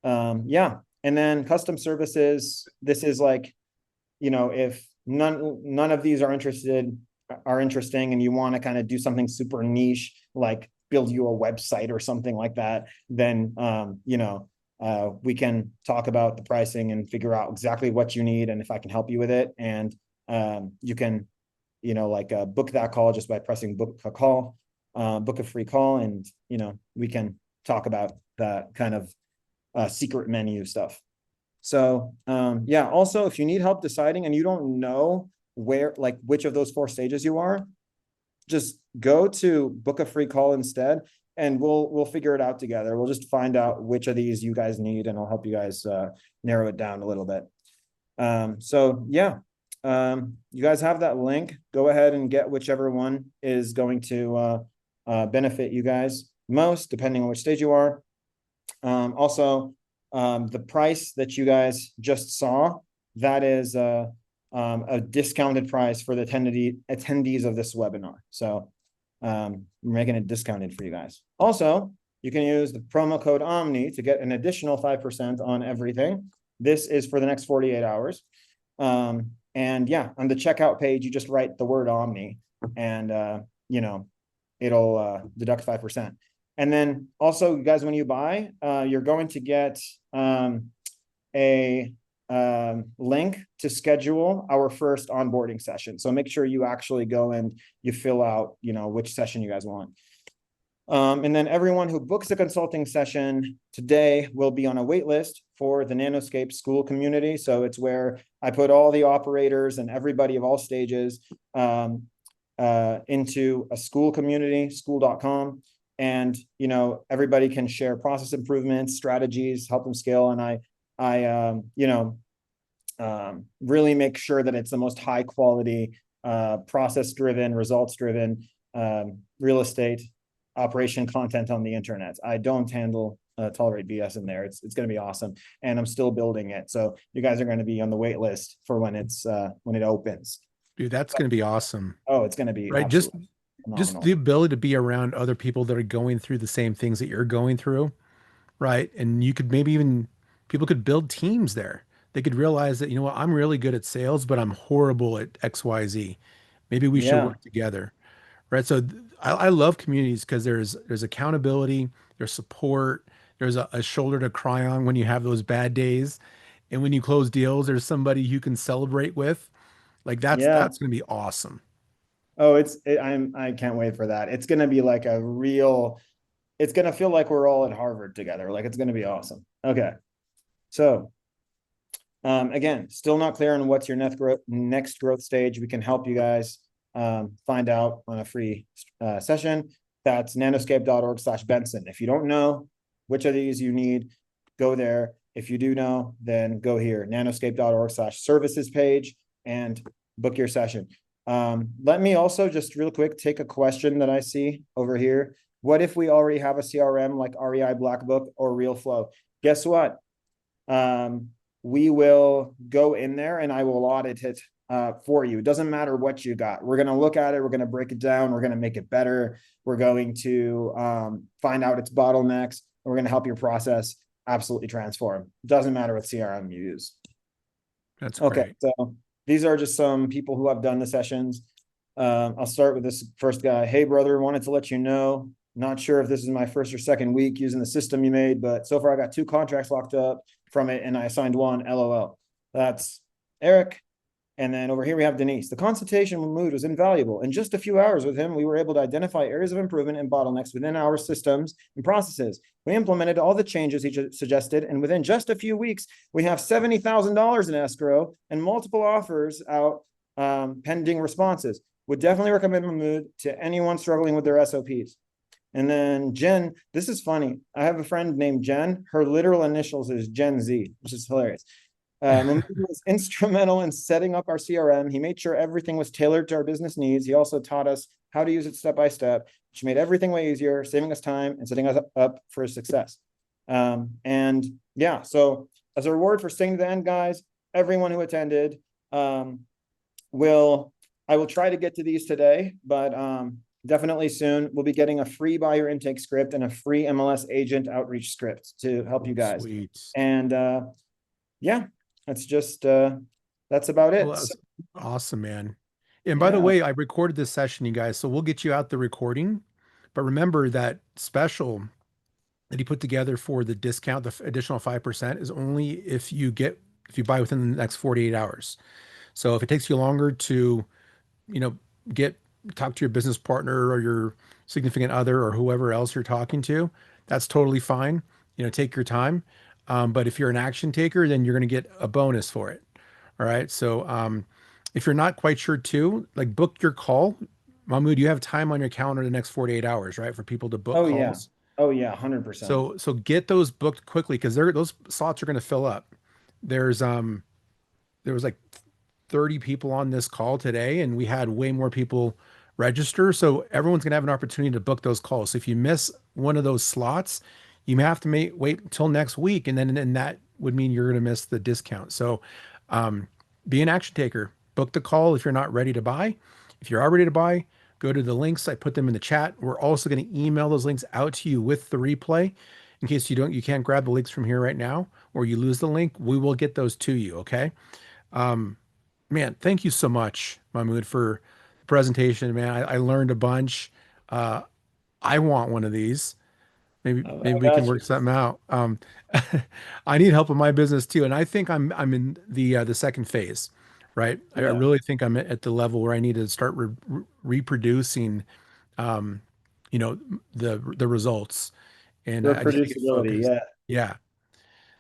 yeah. And then custom services, this is like, if none of these are interesting and you want to kind of do something super niche, like build you a website or something like that, then, we can talk about the pricing and figure out exactly what you need and if I can help you with it. And you can, book that call just by pressing book a call, book a free call, and, we can talk about that kind of secret menu stuff. So yeah, also, if you need help deciding and you don't know which of those 4 stages you are, just go to book a free call instead, and we'll figure it out together. We'll just find out which of these you guys need, and I'll help you guys narrow it down a little bit. So yeah, you guys have that link. Go ahead and get whichever one is going to benefit you guys most, depending on which stage you are. Also, the price that you guys just saw, that is a discounted price for the attendees of this webinar. So we're making it discounted for you guys. Also, you can use the promo code OMNI to get an additional 5% on everything. This is for the next 48 hours. And yeah, on the checkout page, you just write the word OMNI and, it'll deduct 5%. And then also, you guys, when you buy, you're going to get a link to schedule our first onboarding session. So make sure you actually go and you fill out, which session you guys want. And then everyone who books a consulting session today will be on a wait list for the Nanoscape school community. So it's where I put all the operators and everybody of all stages into a school community, school.com. and everybody can share process improvements, strategies, help them scale. And I really make sure that it's the most high quality, process driven, results driven, real estate operation content on the internet. I don't tolerate BS in there. It's going to be awesome, and I'm still building it. So you guys are going to be on the wait list for when it opens. Dude, that's going to be awesome, Oh, it's going to be right? Just absolutely just the phenomenal. ability to be around other people that are going through the same things that you're going through, right? And you could maybe even people could build teams there. They could realize that, you know what, I'm really good at sales, but I'm horrible at XYZ. Maybe we should Yeah, work together, right? So I love communities because there's accountability, there's support, there's a shoulder to cry on when you have those bad days, and when you close deals, there's somebody you can celebrate with. Like yeah. that's going to be awesome. Oh, I can't wait for that. It's going to be like it's going to feel like we're all at Harvard together. Like it's going to be awesome. Okay. So, again, still not clear on what's your next growth stage. We can help you guys find out on a free session. That's nanoscape.org/Benson. If you don't know which of these you need, go there. If you do know, then go here, nanoscape.org/services page, and book your session. Let me also just real quick take a question that I see over here. What if we already have a CRM like REI Black Book or RealFlow? Guess what? We will go in there and I will audit it for you. It doesn't matter what you got. We're going to look at it. We're going to break it down. We're going to make it better. We're going to find out its bottlenecks. And we're going to help your process absolutely transform. Doesn't matter what CRM you use. That's Okay, great. so these are just some people who have done the sessions. I'll start with this first guy. Hey, brother, wanted to let you know. Not sure if this is my first or second week using the system you made, but so far I got 2 contracts locked up from it, and I signed 1. LOL. That's Eric. And then over here we have Denise. The consultation with Mood was invaluable. In just a few hours with him, we were able to identify areas of improvement and bottlenecks within our systems and processes. We implemented all the changes he suggested, and within just a few weeks, we have $70,000 in escrow and multiple offers out, pending responses. Would definitely recommend Mahmoud to anyone struggling with their SOPs. And then Jen, this is funny. I have a friend named Jen. Her literal initials is Gen Z, which is hilarious. Mahmoud was instrumental in setting up our CRM. He made sure everything was tailored to our business needs. He also taught us how to use it step by step, which made everything way easier, saving us time and setting us up for success. And yeah, so as a reward for staying to the end, guys, everyone who attended, will I will try to get to these today, but definitely soon. We'll be getting a free buyer intake script and a free MLS agent outreach script to help you guys. Sweet. And yeah, that's just that's about Well, it. So, that's awesome, man. And by the yeah. way, I recorded this session, you guys, so we'll get you out the recording. But remember that special that he put together for the discount, the additional 5% is only if you buy within the next 48 hours. So if it takes you longer to, you know, get talk to your business partner or your significant other or whoever else you're talking to, that's totally fine. Take your time. But if you're an action taker, then you're going to get a bonus for it. All right. So if you're not quite sure too, like book your call. Mahmoud, you have time on your calendar the next 48 hours, right? For people to book Oh yeah. calls. Oh yeah, 100%. So get those booked quickly because those slots are going to fill up. There's there was like 30 people on this call today, and we had way more people register. So everyone's gonna have an opportunity to book those calls. So if you miss one of those slots, you may have to wait until next week, and then that would mean you're gonna miss the discount. So um, be an action taker. Book the call if you're not ready to buy. If you are ready to buy, go to the links. I put them in the chat. We're also going to email those links out to you with the replay in case you can't grab the links from here right now or you lose the link. We will get those to you. Okay. Um, Man, thank you so much, Mahmoud, for the presentation. Man, I learned a bunch. Uh, I want one of these. Maybe I we can got you. work something out. I need help in my business too, and I think I'm in the second phase, right? I Yeah. really think I'm at the level where I need to start reproducing, um, you know, the results, and I just need to get Reproducibility. focused. Yeah. Yeah.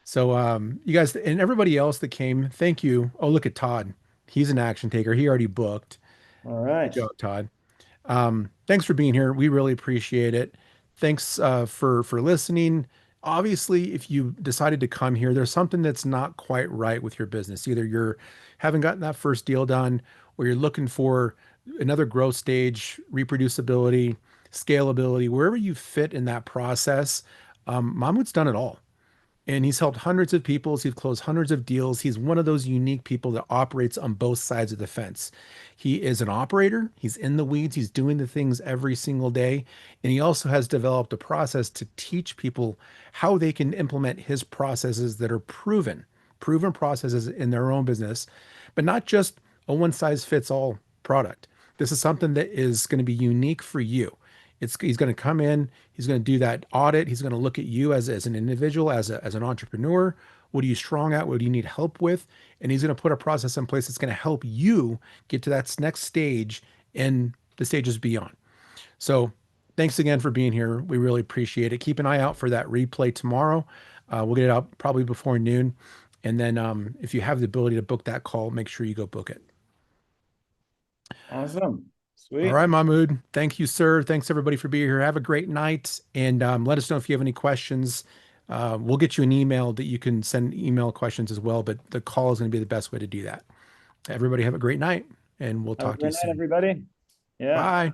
So you guys and everybody else that came, thank you. Oh, look at Todd. He's an action taker. He already booked. All Good right. job, Todd. Thanks for being here. We really appreciate it. Thanks for listening. Obviously, if you decided to come here, there's something that's not quite right with your business. Either you're haven't gotten that first deal done, or you're looking for another growth stage, reproducibility, scalability, wherever you fit in that process. Mahmoud's done it all. And he's helped hundreds of people. He's closed hundreds of deals. He's one of those unique people that operates on both sides of the fence. He is an operator. He's in the weeds. He's doing the things every single day. And he also has developed a process to teach people how they can implement his processes that are proven processes in their own business, but not just a one size fits all product. This is something that is going to be unique for you. He's going to come in, he's going to do that audit, he's going to look at you as an individual, as an entrepreneur. What are you strong at? What do you need help with? And he's going to put a process in place that's going to help you get to that next stage and the stages beyond. So thanks again for being here. We really appreciate it. Keep an eye out for that replay tomorrow. We'll get it out probably before noon. And then if you have the ability to book that call, make sure you go book it. Awesome. All Sweet. right, Mahmoud. Thank you, sir. Thanks everybody for being here. Have a great night, and let us know if you have any questions. We'll get you an email that you can send email questions as well, but the call is going to be the best way to do that. Everybody have a great night, and we'll Have a talk to you great night, soon. everybody. Yeah. Bye.